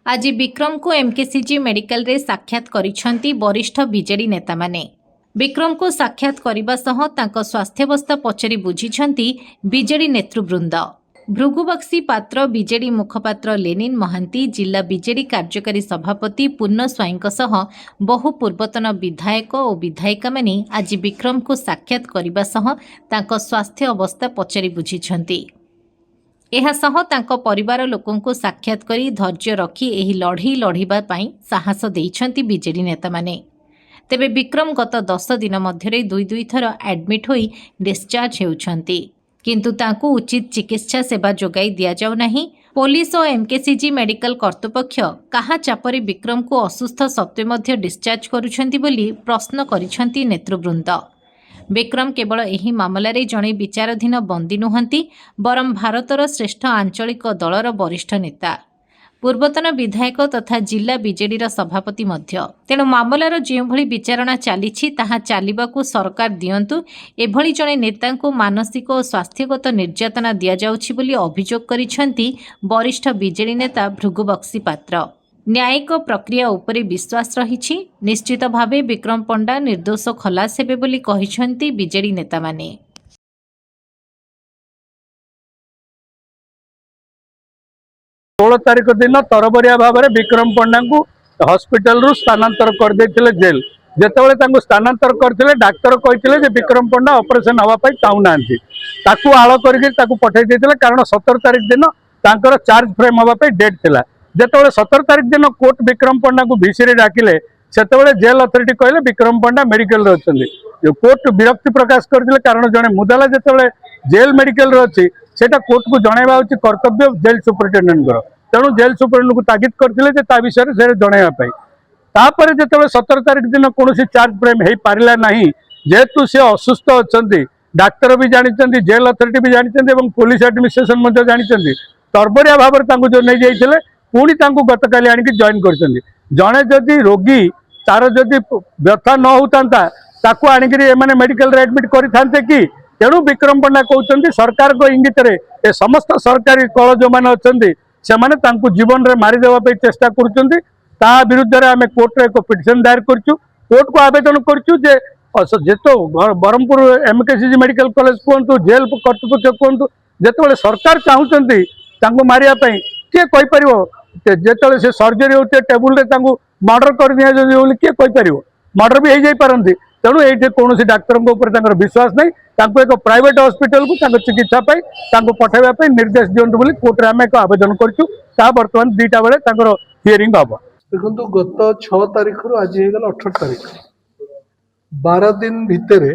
आज विक्रम को MKCG medical रे साक्षात करिसेंती वरिष्ठ बीजेडी नेता माने। विक्रम को साक्षात करने सह तांको स्वास्थ्यावस्था पचरी बुझिछंती बीजेडी नेतृवृंद। भृगुबक्सी पात्र बीजेडी मुखपात्र लेनिन महांती जिला बीजेडी कार्यकारी सभापति पूर्ण स्वाईंक सह बहु पूर्वतन विधायक और विधायिका माने आज विक्रम को साक्षात करने सह तांको स्वास्थ्य अवस्था पचरी बुझिछंती। एहासह तांको परिवार लोकंकु साक्षात करी धैर्य रखी एही लढ़ई लढ़िबा पई साहस देइछंती बीजेडी नेता माने। तेबे विक्रम गत 10 दिन मध्यरे दुई थर एडमिट होई डिस्चार्ज हेउछंती, किंतु तांकु उचित चिकित्सा सेवा जोगाई दिया जाउ नाही। पुलिस और एमकेसीजी मेडिकल कर्तृपक्ष कहा चापरे विक्रम को असुस्थ सत्वे मध्य डिस्चार्ज करुछंती बोली प्रश्न करिछंती नेतृवृंद। विक्रम केवल एही मामलारे जणे विचाराधीन बंदी नुहंती, बरम भारतर श्रेष्ठ आंचलिक दलर वरिष्ठ नेता, पूर्वतन विधायक तथा जिला बीजेडी सभापति मध्य। तेणु मामलार जेभଳି विचारणा चलीछि ताहा चालिबाकू सरकार दियंतु। एभଳି जणे नेतांकू मानसिक और स्वास्थ्यगत निर्यातना दिया जाउछि बोली अभियोग करिसेंती वरिष्ठ बीजेडी नेता भृगुबक्सी पात्र। न्यायिक प्रक्रिया उपरे विश्वास रही। निश्चित भावे विक्रम पंडा निर्दोष खलास हेबे बोली कहिसेंती बीजेडी नेता माने। 16 तारिख दिन तरबरिया भाव में विक्रम पंडा को हॉस्पिटल रु स्थानांतर कर देथिले जेल। जेतेबेले स्थानांतर करथिले डाक्टर कहिथिले जे विक्रम पंडा ऑपरेशन हवा पई चाहू नांती, ताकू आळ करके ताकू पठै देथिले कारण 17 तारिख दिन तांकर चार्ज फ्रेम हवा पई डेट थिला। जेतेबेले 17 तारिख दिन कोर्ट विक्रम पंडा को भिसी रे डाकिले सेतेबेले जेल अथॉरिटी कहले विक्रम पंडा मेडिकल रे अछंती। कोर्ट विरक्ति प्रकाश करथिले कारण जने मुदाला जेतेबेले जेल मेडिकल रे अछि सेटा कोर्ट को जणाइबा होची कर्तव्य जेल सुपरिटेंडेंट गर। तेणु जेल सुपरिटेंडेंट को तागिद करथिले जे ता विषय रे जणाइबा पई। तापर जेतेबेले 17 तारिख दिन कोनोसी चार्ज फ्रेम हेई पारिला नाही, जेतु से असुस्थ अछंती, डाक्टर भी जानिचंती, जेल अथॉरिटी भी जानिचंती एवं पुलिस एडमिनिस्ट्रेशन मध्ये जानिचंती। तरबरिया भाव तांको जो नहीं जाइथिले पुणी तांको गतकाली आनिक जॉइन करचंती। जणे जदि रोगी तार जदि व्यथा न होतांता ताकू आनिकरी एमाने मेडिकल रे एडमिट करि थांते कि। तेणु विक्रम पंडा कहउचंती सरकार को इंगित रे ए समस्त सरकारी कळ जो माने अछंती से माने तांको जीवन रे मारि देबा पे चेष्टा करूचंती। ता विरुद्ध रे आमे कोर्ट रे एक पिटिशन दायर करछु। कोर्ट को आवेदन करछु जे जेतो बरमपुर एमकेसीजी मेडिकल कॉलेज कोंतु जेल कर्तृपक्ष कोंतु जेतेबेले सरकार चाहूचंती तांको मारिया पई के कहि परिवो। जेतेबेले से सर्जरी होते टेबुल रे तांको मर्डर कर दिया जदि बोली के कहि परिवो। मर्डर भी हो जाई पारंती। तेणु ये कौन डाक्तर ऊपर विश्वास नहीं, तांको एक प्राइवेट हॉस्पिटल को तांको चिकित्सा पाई तांको पठाइबा पई निर्देश दियंतु बोली कोर्ट रे आमे एक आवेदन करछु। ता वर्तमान 2टा बेले तांकर हियरिंग हबो। देखो गत 6 तारिख रु आज हो गला 18 तारिख 12 दिन भितर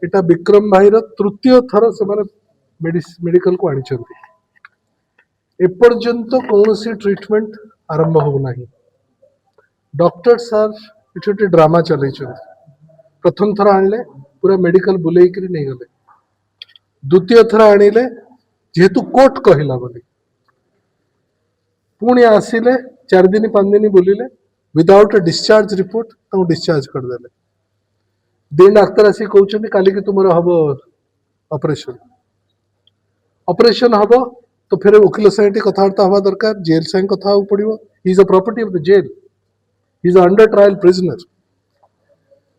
एटा विक्रम भाई तृतीय थर से मेडिकल को आनी एपर्यंत कौन सी ट्रीटमेंट आरंभ हो नहीं। डॉक्टर सार ये ड्रामा चल प्रथम थर आनिले पूरा मेडिकल बुलेक नहीं गले, द्वितीय थर आनिले जेहेतु कोर्ट कहला बोली पुणी आसिले 4 दिन 5 दिन बुलिले विदाउट डिस्चार्ज रिपोर्ट डिस्चार्ज करदे। दिन डाक्तर आसी कहते काली कि तुम हम ऑपरेशन ऑपरेशन हम तो फिर वकिल साइड कथबार्ता हवा दरकार, जेल साइड कथा पड़ो। He is a property of the jail, he is under trial prisoner.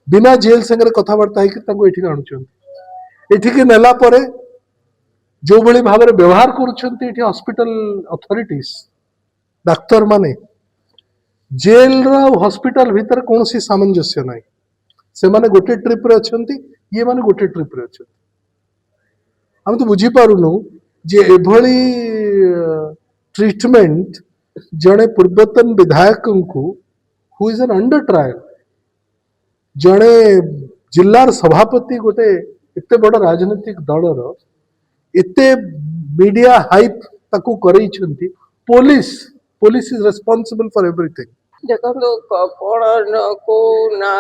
बिना जेल संगे कथबार्ता होकर आणुचंती नेला परे जो भली भाव में व्यवहार करुछंती हॉस्पिटल अथॉरिटीज डाक्तर माने जेल हॉस्पिटल भीतर कौन सी सामंजस्य नहीं। से माने गोटे ट्रिप रे अछंती, ये माने गोटे ट्रिप रे अछंती। हम तो बुझी पारुनु जे एभली ट्रीटमेंट जड़े पूर्वतन विधायक को who is an under trial, जड़े जिलार सभापति गोटे एते बड़ राजनीतिक दलर एते मीडिया हाइप ताकू करई छंती। Police is responsible for everything. देखो कौन को ना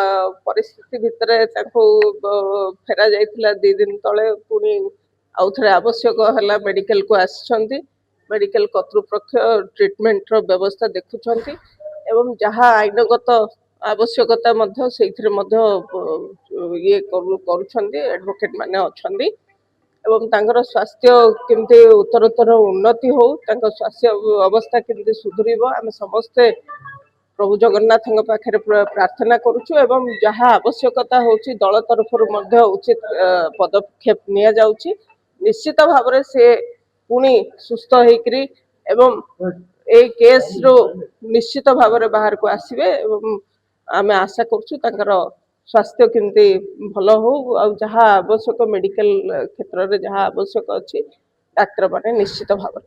परिस्थिति भितर फेरा जाइथिला 2 दिन तले पुणी आउ थे आवश्यक है मेडिकल को आसछंती। मेडिकल कर्तृपक्ष ट्रीटमेंट रो व्यवस्था देखुछंती एवं जहाँ आईनगत आवश्यकता ये करुछंती एडवोकेट माने अछंती। ଏବଂ ତାଙ୍କର ସ୍ୱାସ୍ଥ୍ୟ କେମିତି ଉତ୍ତରୋତ୍ତର ଉନ୍ନତି ହଉ, ତାଙ୍କ ସ୍ୱାସ୍ଥ୍ୟ ଅବସ୍ଥା କେମିତି ସୁଧୁରିବ, ଆମେ ସମସ୍ତେ ପ୍ରଭୁ ଜଗନ୍ନାଥଙ୍କ ପାଖରେ ପ୍ରାର୍ଥନା କରୁଛୁ ଏବଂ ଯାହା ଆବଶ୍ୟକତା ହେଉଛି ଦଳ ତରଫରୁ ମଧ୍ୟ ଉଚିତ ପଦକ୍ଷେପ ନିଆଯାଉଛି। ନିଶ୍ଚିତ ଭାବରେ ସେ ପୁଣି ସୁସ୍ଥ ହେଇକରି ଏବଂ ଏଇ କେସ୍ରୁ ନିଶ୍ଚିତ ଭାବରେ ବାହାରକୁ ଆସିବେ ଏବଂ ଆମେ ଆଶା କରୁଛୁ ତାଙ୍କର ସ୍ୱାସ୍ଥ୍ୟ କେମିତି ଭଲ ହଉ, ଆଉ ଯାହା ଆବଶ୍ୟକ ମେଡିକାଲ କ୍ଷେତ୍ରରେ ଯାହା ଆବଶ୍ୟକ ଅଛି ଡାକ୍ତରମାନେ ନିଶ୍ଚିତ ଭାବରେ